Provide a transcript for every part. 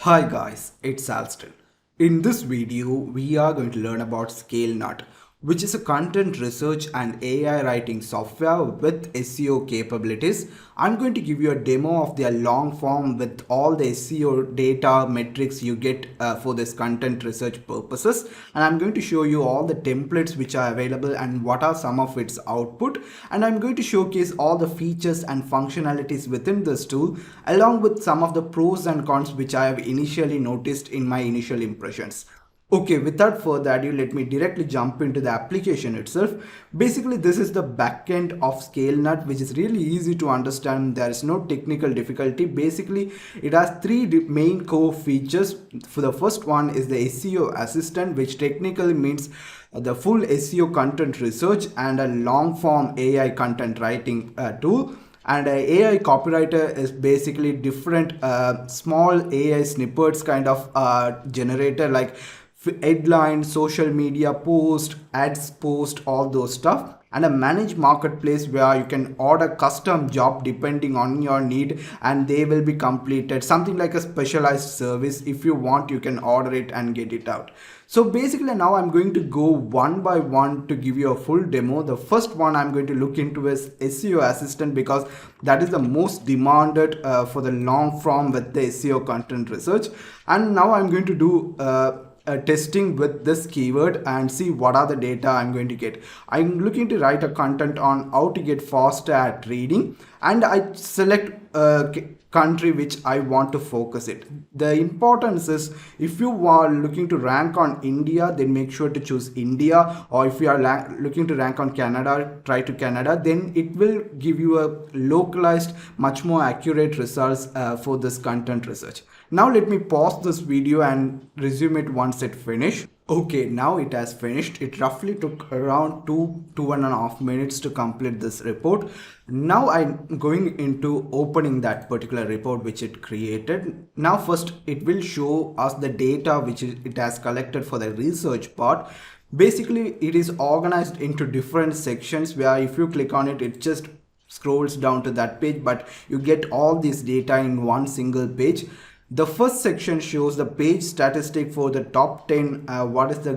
Hi guys, it's Alston. In this video, we are going to learn about ScaleNut, which is a content research and AI writing software with SEO capabilities. I'm going to give you a demo of their long form with all the SEO data metrics you get for this content research purposes. And I'm going to show you all the templates which are available and what are some of its output. And I'm going to showcase all the features and functionalities within this tool along with some of the pros and cons which I have initially noticed in my initial impressions. Okay, without further ado, let me directly jump into the application itself. Basically, this is the backend of ScaleNut, which is really easy to understand. There is no technical difficulty. Basically, it has three main core features. For the first one is the SEO assistant, which technically means the full SEO content research and a long form AI content writing tool. And AI copywriter is basically different small AI snippets kind of generator like headline, social media post, ads post, all those stuff. And a managed marketplace where you can order custom job depending on your need and they will be completed, something like a specialized service. If you want, you can order it and get it out. So basically now I'm going to go one by one to give you a full demo. The first one I'm going to look into is SEO assistant because that is the most demanded for the long form with the SEO content research. And now I'm going to do testing with this keyword and see what are the data I'm going to get. I'm looking to write a content on how to get faster at reading, and I select country which I want to focus it. The importance is if you are looking to rank on India, then make sure to choose India, or if you are looking to rank on Canada, try to Canada. Then it will give you a localized, much more accurate results for this content research. Now let me pause this video and resume it once it finished. Okay, now it has finished. It roughly took around 2.5 minutes to complete this report. Now I'm going into opening that particular report which it created. Now first it will show us the data which it has collected for the research part. Basically it is organized into different sections where if you click on it, it just scrolls down to that page, but you get all this data in one single page. The first section shows the page statistic for the top 10, what is the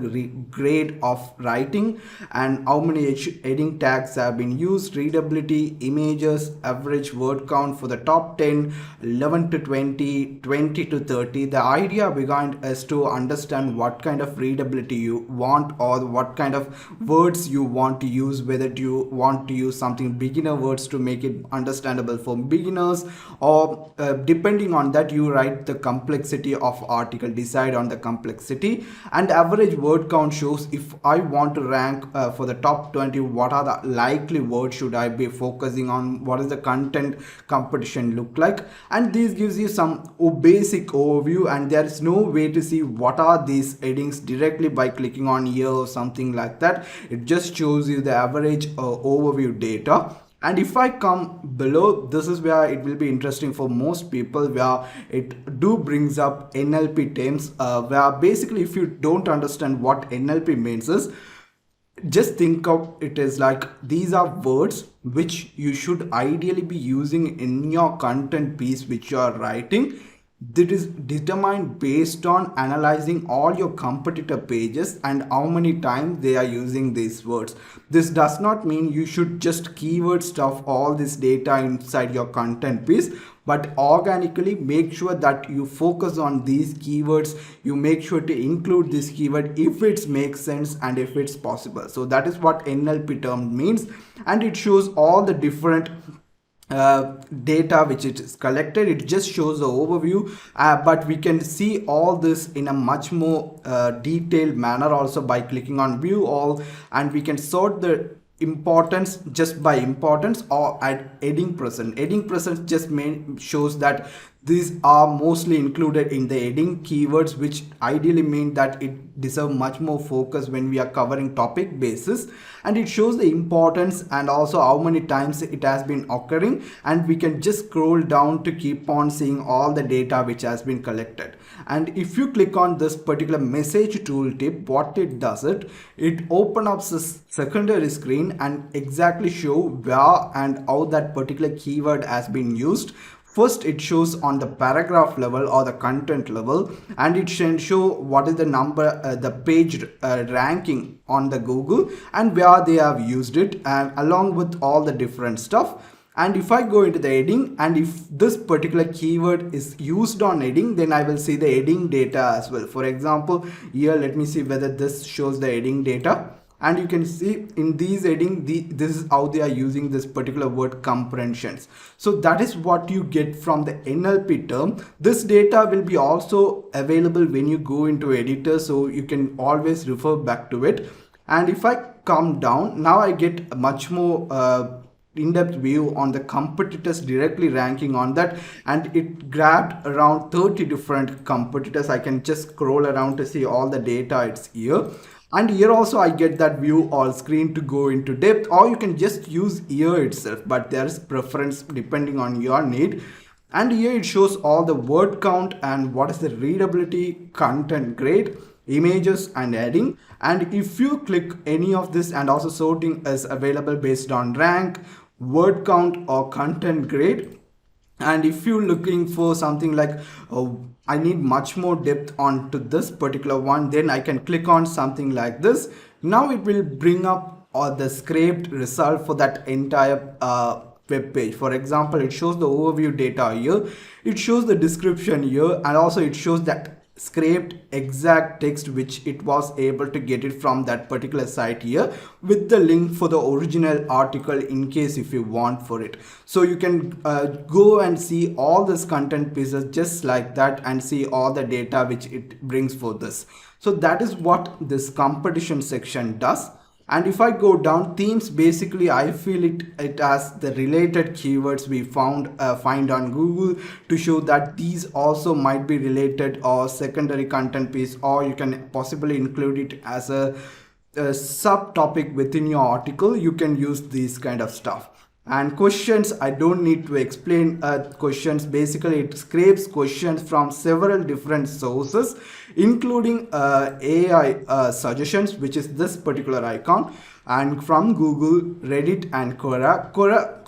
grade of writing and how many heading tags have been used, readability, images, average word count for the top 10, 11 to 20, 20 to 30. The idea behind is to understand what kind of readability you want or what kind of words you want to use, whether you want to use something beginner words to make it understandable for beginners, or depending on that you write the complexity of article, decide on the complexity. And average word count shows if I want to rank for the top 20, what are the likely words should I be focusing on, what is the content competition look like. And this gives you some basic overview, and there is no way to see what are these headings directly by clicking on here or something like that. It just shows you the average overview data. And if I come below, this is where it will be interesting for most people, where it do brings up NLP terms, where basically if you don't understand what NLP means is, just think of it as like these are words which you should ideally be using in your content piece which you are writing. That is determined based on analyzing all your competitor pages and how many times they are using these words. This does not mean you should just keyword stuff all this data inside your content piece, but organically make sure that you focus on these keywords. You make sure to include this keyword if it makes sense and if it's possible. So that is what NLP term means, and it shows all the different data which it is collected. It just shows the overview, but we can see all this in a much more detailed manner also by clicking on view all, and we can sort the importance just by importance or at heading present. Heading present just shows that these are mostly included in the heading keywords, which ideally mean that it deserve much more focus when we are covering topic basis. And it shows the importance and also how many times it has been occurring, and we can just scroll down to keep on seeing all the data which has been collected. And if you click on this particular message tooltip, what it does, it opens up this secondary screen and exactly show where and how that particular keyword has been used First, it shows on the paragraph level or the content level, and it can show what is the number, the page ranking on the Google and where they have used it, and along with all the different stuff. And if I go into the heading, and if this particular keyword is used on heading, then I will see the heading data as well. For example, here let me see whether this shows the heading data, and you can see in these heading this is how they are using this particular word comprehensions. So that is what you get from the NLP term. This data will be also available when you go into editor, so you can always refer back to it. And if I come down, now I get a much more in-depth view on the competitors directly ranking on that, and it grabbed around 30 different competitors. I can just scroll around to see all the data. It's here, and here also I get that view all screen to go into depth, or you can just use here itself, but there is preference depending on your need. And here it shows all the word count and what is the readability, content grade, images and heading. And if you click any of this, and also sorting is available based on rank, word count or content grade. And if you're looking for something like I need much more depth onto this particular one, then I can click on something like this. Now it will bring up the scraped result for that entire web page. For example, it shows the overview data here, it shows the description here, and also it shows that scraped exact text which it was able to get it from that particular site here, with the link for the original article in case if you want for it. So you can go and see all this content pieces just like that and see all the data which it brings for this. So that is what this competition section does. And if I go down, themes, basically I feel it has the related keywords we find on Google to show that these also might be related or secondary content piece, or you can possibly include it as a subtopic within your article. You can use these kind of stuff. And questions, I don't need to explain questions. Basically it scrapes questions from several different sources, including AI suggestions, which is this particular icon, and from Google, Reddit and Quora.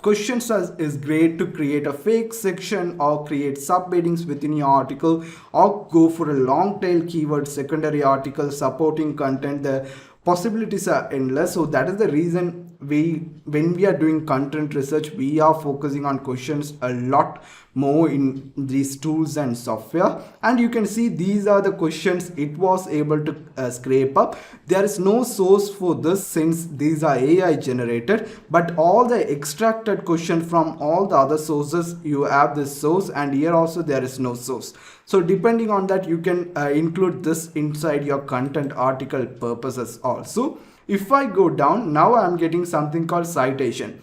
Questions is great to create a fake section or create subheadings within your article, or go for a long tail keyword secondary article supporting content. The possibilities are endless. So that is the reason when we are doing content research, we are focusing on questions a lot more in these tools and software. And you can see these are the questions it was able to scrape up. There is no source for this since these are AI generated, but all the extracted question from all the other sources, you have this source, and here also there is no source. So depending on that, you can include this inside your content article purposes also. If I go down, now I'm getting something called citation.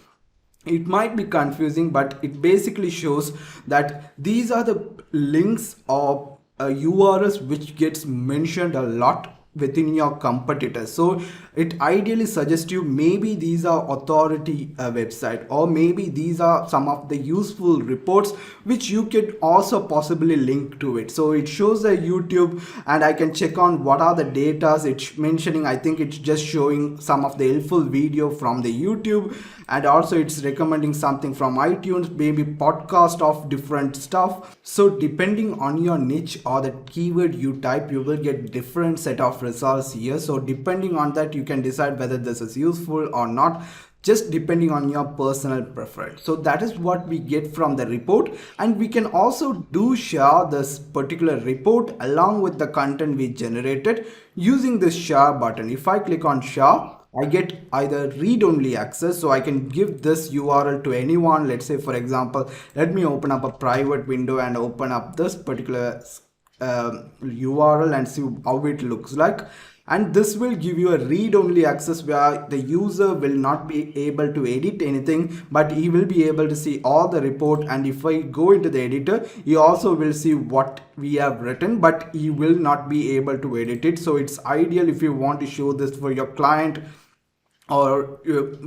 It might be confusing, but it basically shows that these are the links or URLs which gets mentioned a lot within your competitors. So it ideally suggests you maybe these are authority website, or maybe these are some of the useful reports which you could also possibly link to it. So it shows a YouTube, and I can check on what are the data it's mentioning. I think it's just showing some of the helpful video from the YouTube, and also it's recommending something from iTunes, maybe podcast of different stuff. So depending on your niche or the keyword you type, you will get different set of results here. So depending on that, you can decide whether this is useful or not, just depending on your personal preference. So that is what we get from the report, and we can also share this particular report along with the content we generated using this share button. If I click on share, I get either read-only access, so I can give this URL to anyone. Let's say, for example, let me open up a private window and open up this particular URL and see how it looks like. And this will give you a read-only access where the user will not be able to edit anything, but he will be able to see all the report. And if I go into the editor, he also will see what we have written, but he will not be able to edit it. So it's ideal if you want to show this for your client or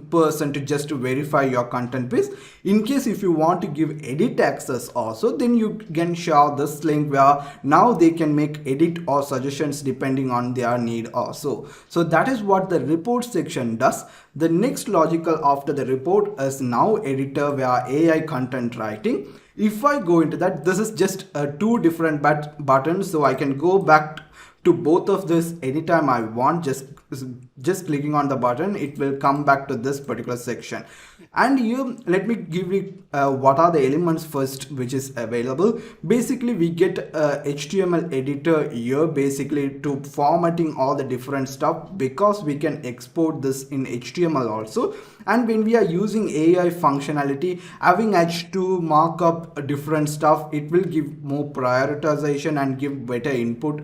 person to just verify your content piece. In case if you want to give edit access also, then you can share this link where now they can make edit or suggestions depending on their need also. So that is what the report section does. The next logical after the report is now editor, where AI content writing. If I go into that, this is just two different buttons, so I can go back to both of this anytime I want. Just clicking on the button, it will come back to this particular section. And here let me give you what are the elements first which is available. Basically we get HTML editor here, basically to formatting all the different stuff, because we can export this in HTML also. And when we are using AI functionality, having H2 markup different stuff, it will give more prioritization and give better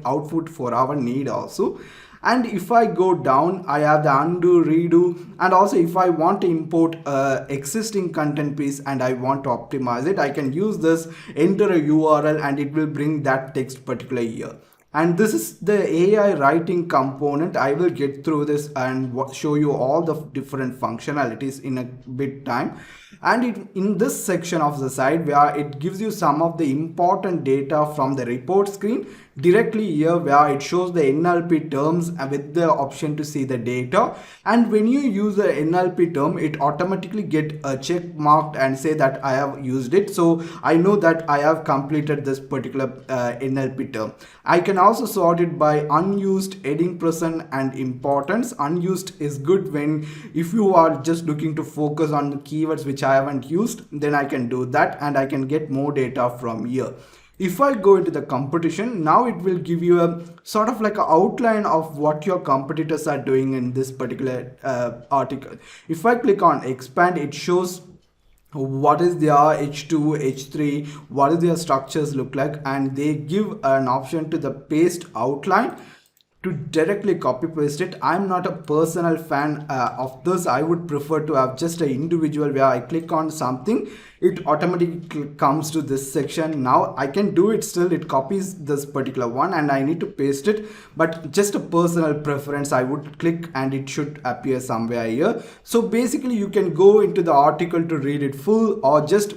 output for our need also. And if I go down, I have the undo, redo, and also if I want to import existing content piece and I want to optimize it, I can use this, enter a URL, and it will bring that text particular here. And this is the AI writing component. I will get through this and show you all the different functionalities in a bit time. And in this section of the side, where it gives you some of the important data from the report screen, directly here where it shows the NLP terms with the option to see the data. And when you use the NLP term, it automatically get a check marked and say that I have used it, so I know that I have completed this particular NLP term. I can also sort it by unused, heading, present, and importance. Unused is good when if you are just looking to focus on the keywords which I haven't used, then I can do that and I can get more data from here. If I go into the competition, now it will give you a sort of like an outline of what your competitors are doing in this particular article. If I click on expand, it shows what is their H2, H3, what is their structures look like, and they give an option to the paste outline to directly copy paste it. I'm not a personal fan of this. I would prefer to have just an individual where I click on something, it automatically comes to this section. Now I can do it still, it copies this particular one and I need to paste it, but just a personal preference, I would click and it should appear somewhere here. So basically you can go into the article to read it full, or just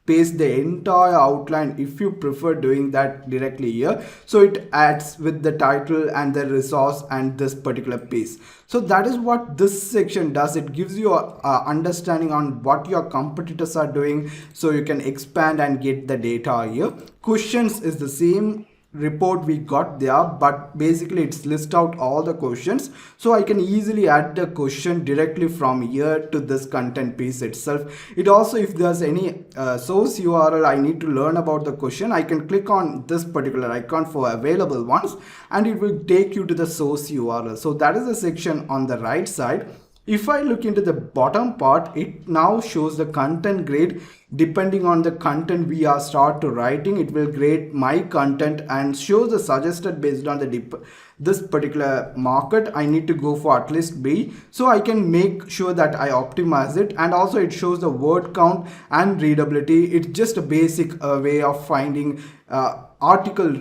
paste the entire outline if you prefer doing that directly here. So it adds with the title and the resource and this particular piece. So that is what this section does. It gives you a understanding on what your competitors are doing, so you can expand and get the data here. Questions is the same report we got there, but basically it's list out all the questions, so I can easily add the question directly from here to this content piece itself. It also, if there's any source URL I need to learn about the question, I can click on this particular icon for available ones and it will take you to the source URL. So that is the section on the right side. If I look into the bottom part, it now shows the content grade. Depending on the content we are start to writing, it will grade my content and shows the suggested based on the this particular market. I need to go for at least B, so I can make sure that I optimize it. And also it shows the word count and readability. It's just a basic way of finding article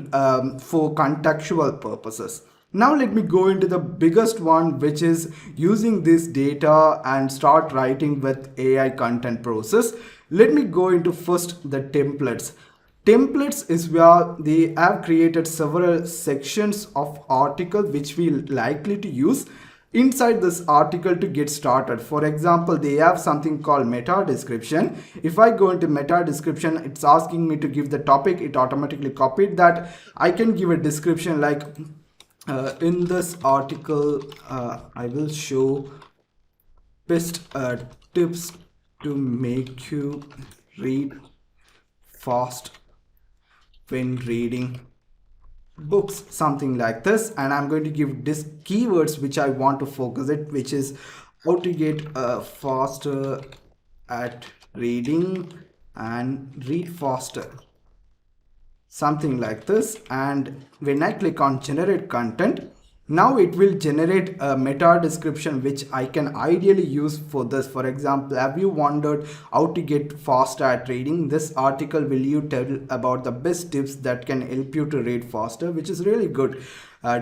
for contextual purposes. Now let me go into the biggest one, which is using this data and start writing with AI content process. Let me go into first the templates. Templates is where they have created several sections of article which we likely to use inside this article to get started. For example, they have something called meta description. If I go into meta description, it's asking me to give the topic. It automatically copied that. I can give a description like in this article, I will show best tips to make you read fast when reading books, something like this. And I'm going to give this keywords which I want to focus it, which is how to get faster at reading and read faster, something like this. And when I click on generate content, now it will generate a meta description which I can ideally use for this. For example, have you wondered how to get faster at reading? This article will you tell about the best tips that can help you to read faster, which is really good.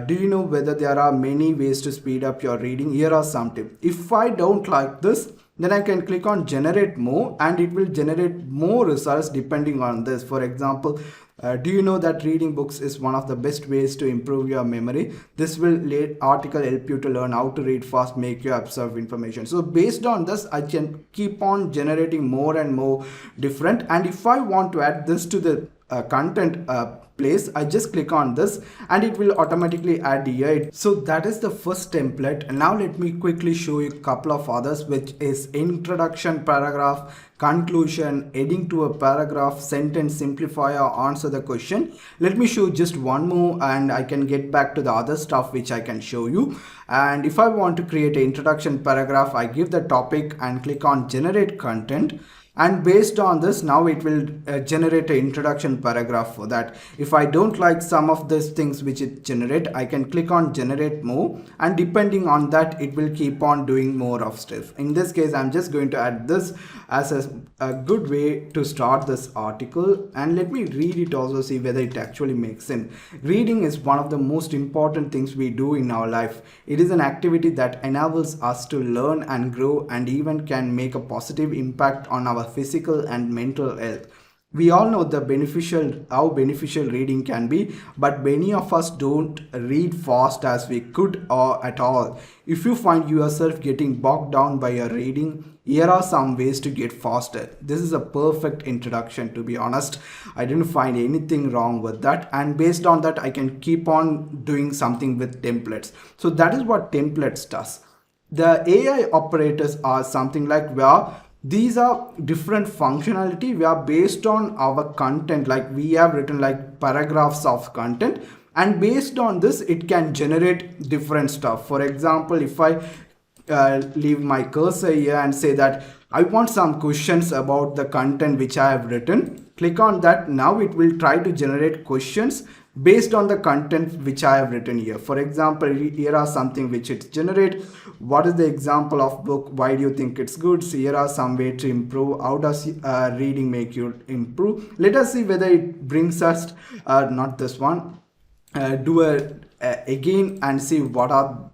Do you know whether there are many ways to speed up your reading? Here are some tips. If I don't like this, then I can click on generate more and it will generate more results depending on this. For example, Do you know that reading books is one of the best ways to improve your memory? This will article help you to learn how to read fast, make you absorb information. So based on this, I can keep on generating more and more different. And if I want to add this to the content place, I just click on this and it will automatically add here. So that is the first template. And now let me quickly show you a couple of others, which is introduction paragraph, conclusion, heading to a paragraph, sentence simplifier, answer the question. Let me show just one more and I can get back to the other stuff which I can show you. And if I want to create an introduction paragraph, I give the topic and click on generate content. And based on this, now it will generate an introduction paragraph for that. If I don't like some of these things which it generate, I can click on generate more, and depending on that, it will keep on doing more of stuff. In this case, I'm just going to add this as a good way to start this article, and let me read it also, see whether it actually makes sense. Reading is one of the most important things we do in our life. It is an activity that enables us to learn and grow, and even can make a positive impact on our physical and mental health. We all know how beneficial reading can be, but many of us don't read fast as we could or at all. If you find yourself getting bogged down by your reading, here are some ways to get faster. This is a perfect introduction, to be honest. I didn't find anything wrong with that, and based on that I can keep on doing something with templates. So that is what templates does. The AI operators are something like where these are different functionality we are based on our content, like we have written like paragraphs of content, and based on this it can generate different stuff. For example, if I leave my cursor here and say that I want some questions about the content which I have written, click on that. Now it will try to generate questions based on the content which I have written here. For example, here are something which it generate. What is the example of book? Why do you think it's good? So here are some way to improve. How does reading make you improve? Let us see whether it brings us not this one. Do again and see what are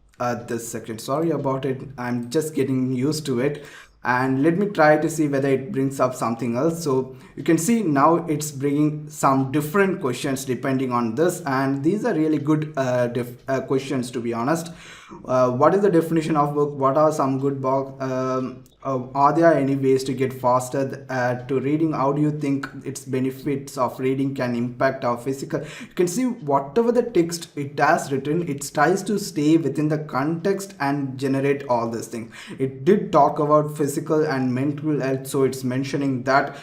this section. Sorry about it, I'm just getting used to it. And let me try to see whether it brings up something else. So you can see now it's bringing some different questions depending on this, and these are really good questions, to be honest. What is the definition of book? What are some good books? Are there any ways to get faster to reading? How do you think its benefits of reading can impact our physical? You can see whatever the text it has written, it tries to stay within the context and generate all this thing. It did talk about physical and mental health, so it's mentioning that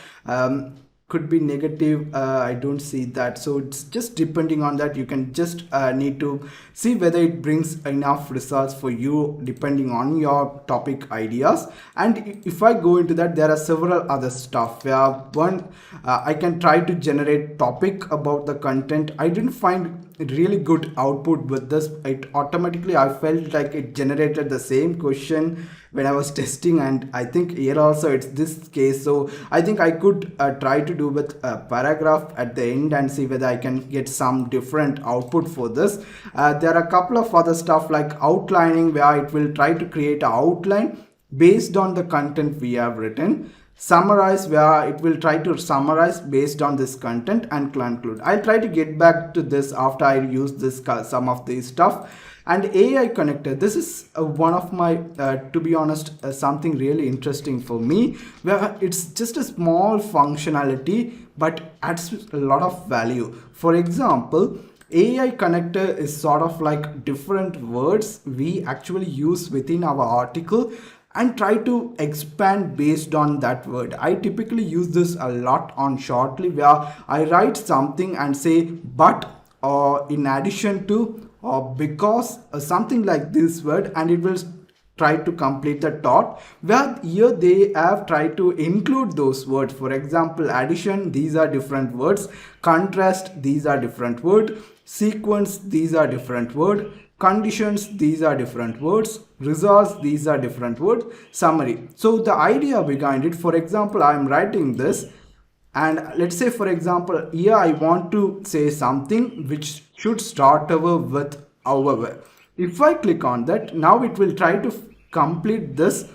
could be negative. I don't see that, so it's just depending on that. You can just need to see whether it brings enough results for you depending on your topic ideas. And if I go into that, there are several other stuff where one I can try to generate topic about the content. I didn't find really good output with this. It automatically, I felt like it generated the same question when I was testing, and I think here also it's this case. So I think I could try to do with a paragraph at the end and see whether I can get some different output for this. There are a couple of other stuff like outlining, where it will try to create an outline based on the content we have written. Summarize, where it will try to summarize based on this content, and conclude. I'll try to get back to this after I use this some of these stuff. And AI connector, this is one of my to be honest something really interesting for me, where it's just a small functionality but adds a lot of value. For example, AI connector is sort of like different words we actually use within our article and try to expand based on that word. I typically use this a lot on Shortly, where I write something and say but, or in addition to, or because, or something like this word, and it will try to complete the thought, where here they have tried to include those words. For example, addition, these are different words. Contrast, these are different word. Sequence, these are different word. Conditions, these are different words. Results, these are different words. Summary. So the idea behind it, for example, I am writing this, and let's say for example here I want to say something which should start over with however. If I click on that, now it will try to complete this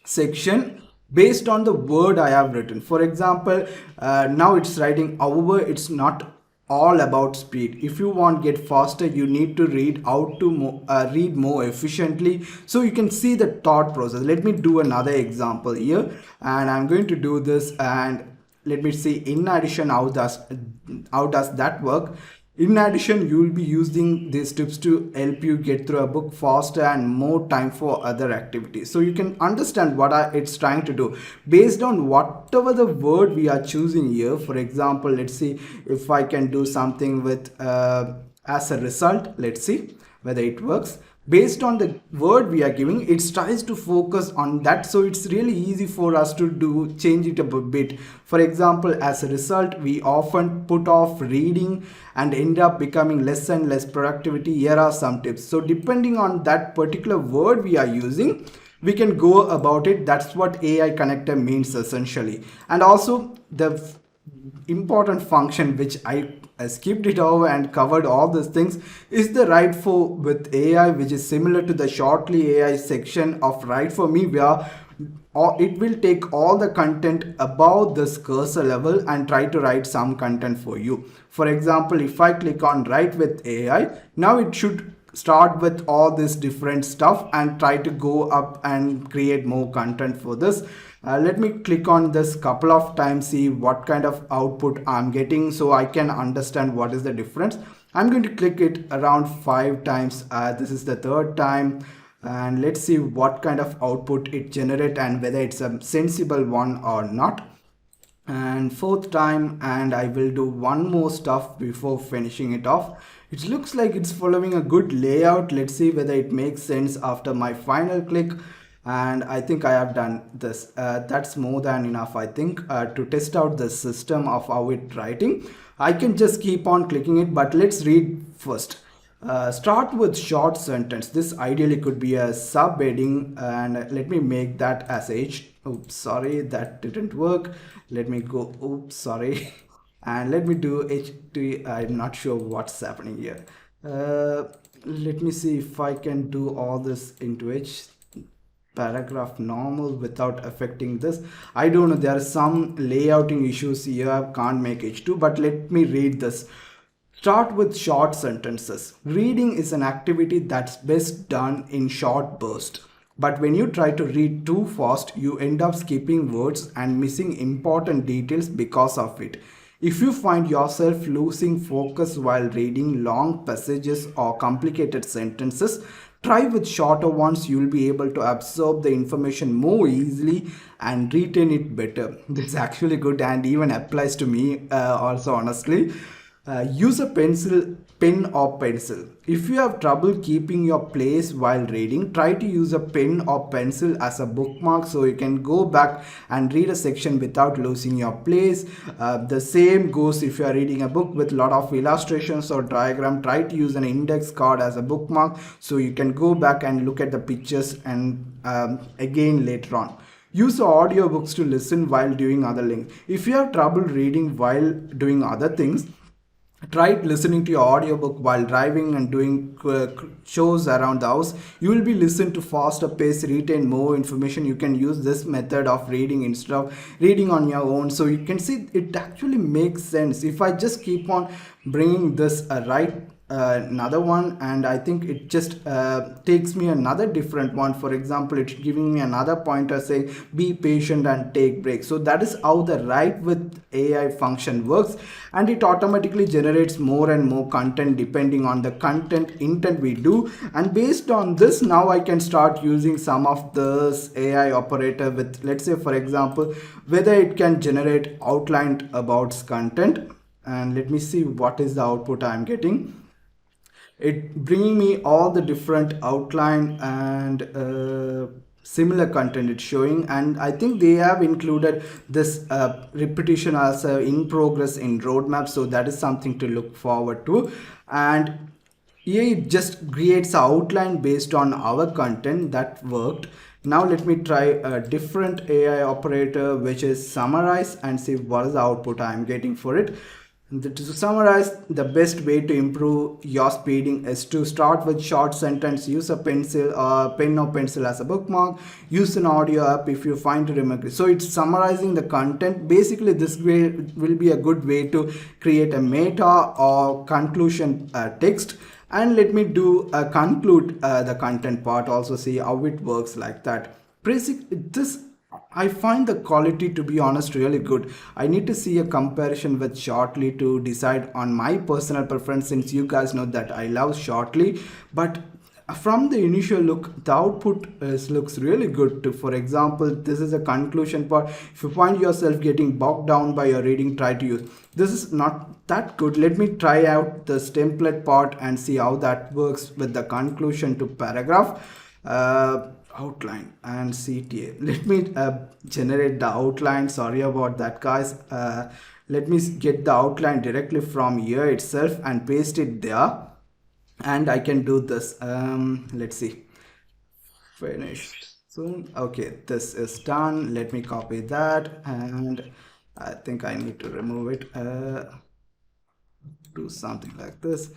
section based on the word I have written. For example, now it's writing. However, it's not all about speed. If you want get faster, you need to read how to read more efficiently. So you can see the thought process. Let me do another example here, and I'm going to do this. And let me see. In addition, how does that work? In addition, you will be using these tips to help you get through a book faster and more time for other activities. So you can understand what it's trying to do based on whatever the word we are choosing here. For example, let's see if I can do something with as a result. Let's see whether it works. Based on the word we are giving, it tries to focus on that, so it's really easy for us to do change it a bit. For example, as a result, we often put off reading and end up becoming less and less productivity. Here are some tips. So depending on that particular word we are using, we can go about it. That's what AI connector means essentially. And also the important function which I skipped it over and covered all these things is the write for with AI, which is similar to the shortly AI section of write for me, where it will take all the content above this cursor level and try to write some content for you. For example, if I click on write with AI, now it should start with all this different stuff and try to go up and create more content for this. Let me click on this couple of times, see what kind of output I'm getting, so I can understand what is the difference. I'm going to click it around 5 times. This is the third time, and let's see what kind of output it generates and whether it's a sensible one or not. And fourth time, and I will do one more stuff before finishing it off. It looks like it's following a good layout. Let's see whether it makes sense after my final click. And I think I have done this. That's more than enough, I think, to test out the system of how it's writing. I can just keep on clicking it, but let's read first. Start with short sentence. This ideally could be a subheading, and let me make that as H. Oops, sorry, that didn't work. Let me go. Oops, sorry. And let me do HT. I'm not sure what's happening here. Let me see if I can do all this into H paragraph normal without affecting this. I don't know, there are some layouting issues here. I can't make H2, but let me read this. Start with short sentences. Reading is an activity that's best done in short bursts. But when you try to read too fast, you end up skipping words and missing important details because of it. If you find yourself losing focus while reading long passages or complicated sentences, try with shorter ones. You will be able to absorb the information more easily and retain it better. This is actually good and even applies to me also, honestly. Use a pen or pencil. If you have trouble keeping your place while reading, try to use a pen or pencil as a bookmark so you can go back and read a section without losing your place. The same goes if you are reading a book with a lot of illustrations or diagram. Try to use an index card as a bookmark so you can go back and look at the pictures and again later on. Use audiobooks to listen while doing other things. If you have trouble reading while doing other things, try listening to your audiobook while driving and doing chores around the house. You will be listening to faster pace, retain more information. You can use this method of reading instead of reading on your own. So you can see it actually makes sense. If I just keep on bringing this right another one, and I think it just takes me another different one. For example, it's giving me another pointer saying be patient and take breaks. So that is how the write with AI function works, and it automatically generates more and more content depending on the content intent we do. And based on this, now I can start using some of this AI operator with, let's say for example, whether it can generate outlined about content. And let me see what is the output I'm getting. It bringing me all the different outline and similar content it's showing. And I think they have included this repetition as in progress in roadmap, so that is something to look forward to. And here it just creates an outline based on our content. That worked. Now let me try a different AI operator, which is summarize, and see what is the output I'm getting for it. To summarize, the best way to improve your speeding is to start with short sentence, use a pencil or pen or pencil as a bookmark, use an audio app if you find it remotely. So it's summarizing the content. Basically, this way will be a good way to create a meta or conclusion text. And let me do conclude the content part, also see how it works like that. This I find the quality, to be honest, really good. I need to see a comparison with Shortly to decide on my personal preference, since you guys know that I love Shortly. But from the initial look, the output looks really good too. For example, this is a conclusion part. If you find yourself getting bogged down by your reading, try to use. This is not that good. Let me try out this template part and see how that works with the conclusion to paragraph. Outline and CTA. Let me generate the outline. Sorry about that, guys. Let me get the outline directly from here itself and paste it there. And I can do this. Let's see. Finish soon. Okay, this is done. Let me copy that, and I think I need to remove it. Do something like this.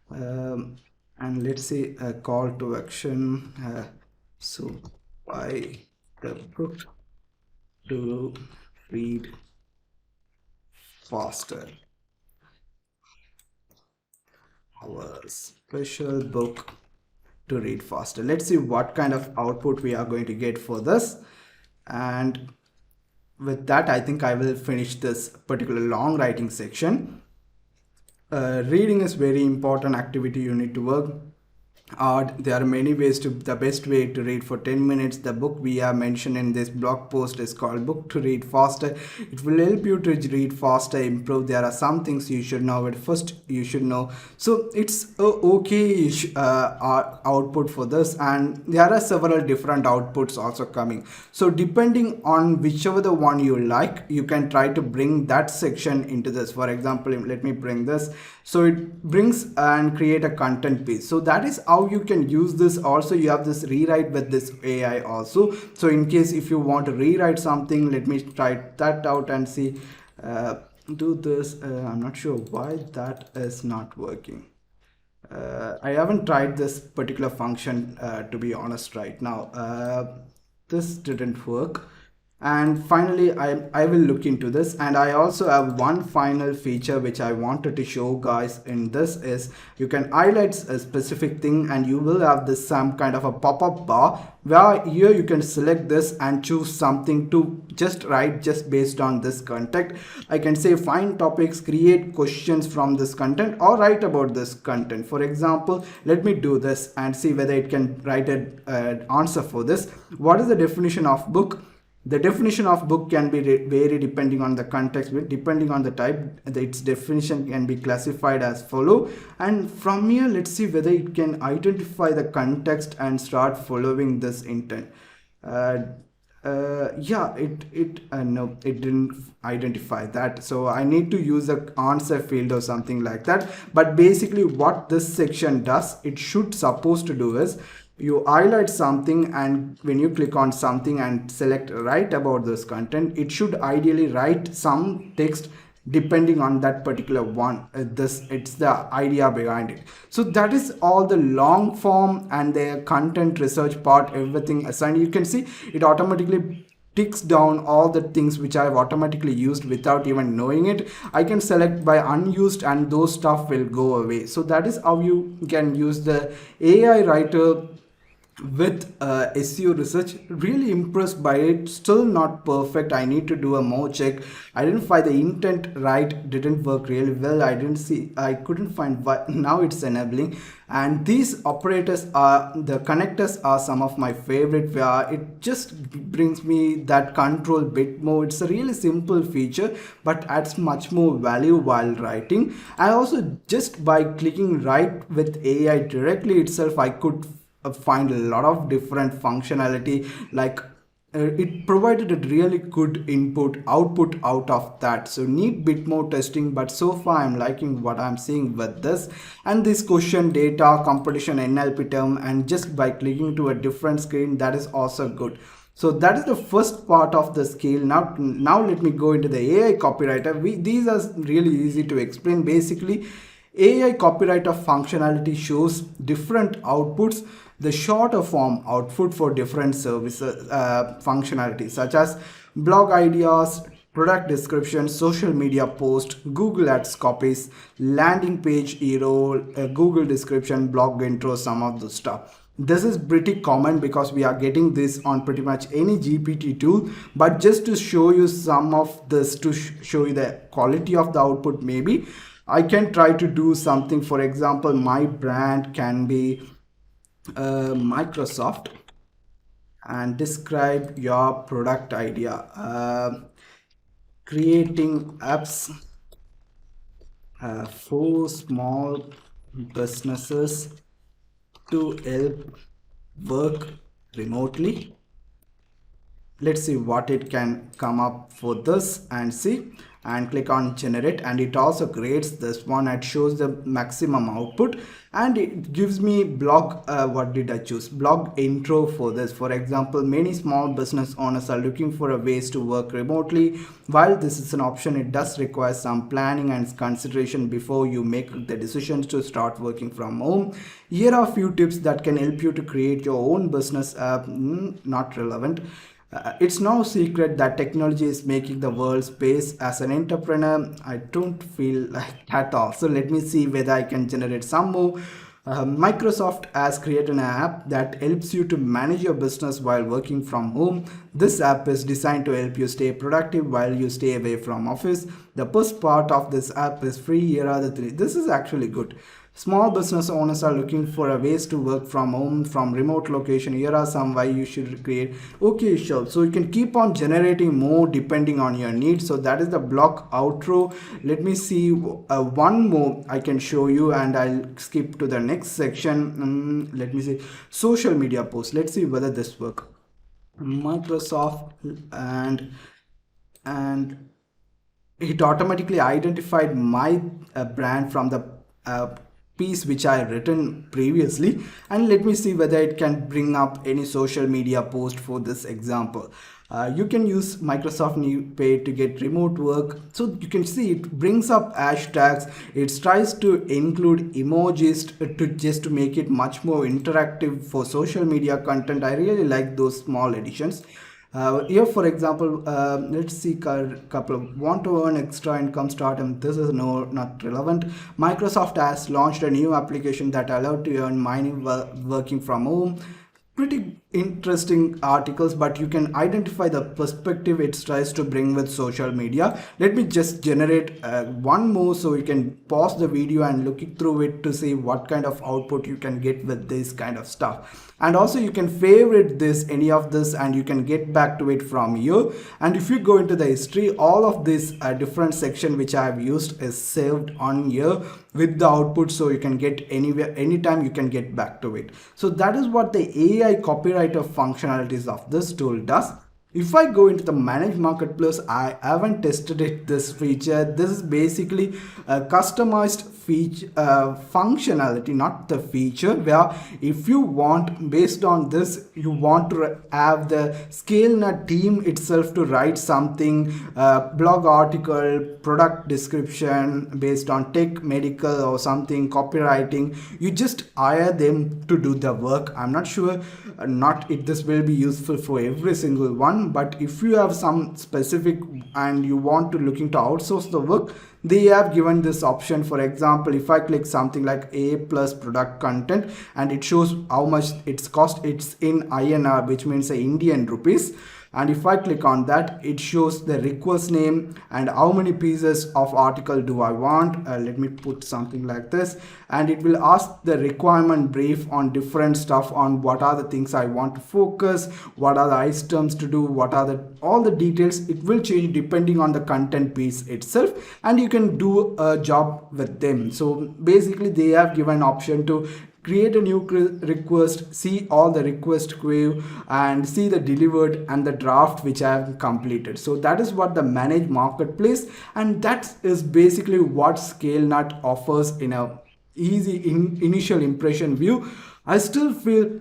And let's say a call to action. So buy the book to read faster. Our special book to read faster. Let's see what kind of output we are going to get for this. And with that, I think I will finish this particular long writing section. Reading is very important activity you need to work. There are many ways to the best way to read for 10 minutes. The book we have mentioned in this blog post is called Book to Read Faster. It will help you to read faster, improve. There are some things you should know, but first you should know. So it's okay output for this, and there are several different outputs also coming. So depending on whichever the one you like, you can try to bring that section into this. For example, let me bring this. So it brings and create a content page. So that is how you can use this. Also, you have this rewrite with this AI also. So in case if you want to rewrite something, let me try that out and see. Do this. I'm not sure why that is not working. I haven't tried this particular function to be honest right now. This didn't work. And finally, I will look into this. And I also have one final feature which I wanted to show guys in this is you can highlight a specific thing and you will have this some kind of a pop-up bar where here you can select this and choose something to just write just based on this content. I can say find topics, create questions from this content, or write about this content. For example, let me do this and see whether it can write an answer for this. What is the definition of book? The definition of book can be vary depending on the context, depending on the type. Its definition can be classified as follow. And from here, let's see whether it can identify the context and start following this intent. Yeah, no, it didn't identify that. So I need to use a answer field or something like that. But basically what this section does, it should supposed to do is you highlight something, and when you click on something and select write about this content, it should ideally write some text depending on that particular one. It's the idea behind it. So that is all the long form and the content research part, everything assigned. You can see it automatically ticks down all the things which I have automatically used without even knowing it. I can select by unused and those stuff will go away. So that is how you can use the AI writer with SEO research. Really impressed by it. Still not perfect. I need to do a more check. I didn't find the intent right, didn't work really well. I couldn't find what. Now it's enabling, and these operators are the connectors are some of my favorite, where it just brings me that control bit more. It's a really simple feature but adds much more value while writing. I also just by clicking write with AI directly itself, I could find a lot of different functionality. Like it provided a really good output out of that. So need bit more testing, but so far I'm liking what I'm seeing with this. And this question data competition NLP term, and just by clicking to a different screen, that is also good. So that is the first part of the scale. Now let me go into the AI copywriter. These are really easy to explain. Basically, AI copywriter functionality shows different outputs, the shorter form output for different services functionalities such as blog ideas, product description, social media post, Google Ads copies, landing page hero, Google description, blog intro, some of the stuff. This is pretty common because we are getting this on pretty much any GPT tool, but just to show you some of this to show you the quality of the output, maybe I can try to do something. For example, my brand can be Microsoft, and describe your product idea. Creating apps for small businesses to help work remotely. Let's see what it can come up for this and see, and click on generate, and it also creates this one. It shows the maximum output and it gives me blog what did I choose, blog intro for this. For example, many small business owners are looking for a ways to work remotely. While this is an option, it does require some planning and consideration before you make the decisions to start working from home. Here are a few tips that can help you to create your own business app. Not relevant. It's no secret that technology is making the world space. As an entrepreneur, I don't feel like that all. So let me see whether I can generate some more. Microsoft has created an app that helps you to manage your business while working from home. This app is designed to help you stay productive while you stay away from office. The first part of this app is free. Here are the three. This is actually good. Small business owners are looking for a ways to work from home, from remote location. Here are some why you should create. Okay, sure. So you can keep on generating more depending on your needs. So that is the block outro. Let me see one more I can show you, and I'll skip to the next section. Let me see social media posts. Let's see whether this work. Microsoft and it automatically identified my brand from the piece which I written previously, and let me see whether it can bring up any social media post for this example. You can use Microsoft New Pay to get remote work. So you can see it brings up hashtags. It tries to include emojis to just to make it much more interactive for social media content. I really like those small additions. Here, for example, let's see a couple of want to earn extra income start, and this is not relevant. Microsoft has launched a new application that allowed to earn money working from home. Pretty interesting articles, but you can identify the perspective it tries to bring with social media. Let me just generate one more so you can pause the video and look through it to see what kind of output you can get with this kind of stuff. And also you can favorite this, any of this, and you can get back to it from here. And if you go into the history, all of this different section which I have used is saved on here with the output, so you can get anywhere, anytime you can get back to it. So that is what the AI copywriter functionalities of this tool does. If I go into the manage marketplace, I haven't tested this feature. This is basically a customized feature functionality, not the feature, where if you want, based on this, you want to have the ScaleNut team itself to write something, blog article, product description based on tech, medical or something, copywriting. You just hire them to do the work. I'm not sure, not if this will be useful for every single one, but if you have some specific and you want to look into outsource the work, they have given this option. For example, if I click something like A plus product content, and it shows how much it's cost. It's in INR, which means Indian rupees. And if I click on that, it shows the request name and how many pieces of article do I want. Let me put something like this, and it will ask the requirement brief on different stuff, on what are the things I want to focus, what are the items to do, what are the all the details. It will change depending on the content piece itself, and you can do a job with them. So basically they have given option to create a new request, see all the request queue, and see the delivered and the draft which I have completed. So that is what the manage marketplace, and that is basically what ScaleNut offers in a easy initial impression view. I still feel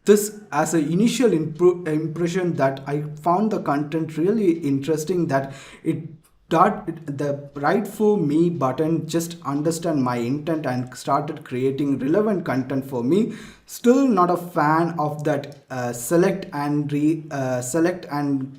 this as an initial impression that I found the content really interesting, that it dot the right for me button just understand my intent and started creating relevant content for me. Still not a fan of that select and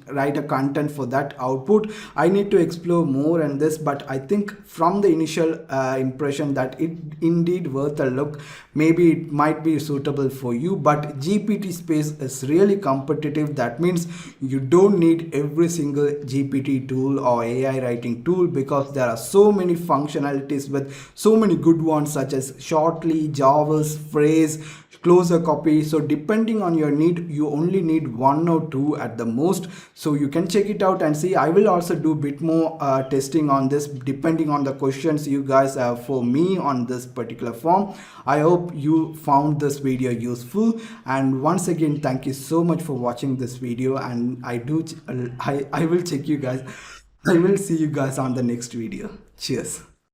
write a content for that output. I need to explore more in this, but I think from the initial impression that it indeed worth a look. Maybe it might be suitable for you, but GPT space is really competitive. That means you don't need every single GPT tool or AI writing tool, because there are so many functionalities with so many good ones such as Shortly, Javas, Phrase, closer copy. So depending on your need, you only need one or two at the most. So you can check it out and see. I will also do a bit more testing on this depending on the questions you guys have for me on this particular form. I hope you found this video useful, and once again thank you so much for watching this video, and I will check you guys. I will see you guys on the next video. Cheers.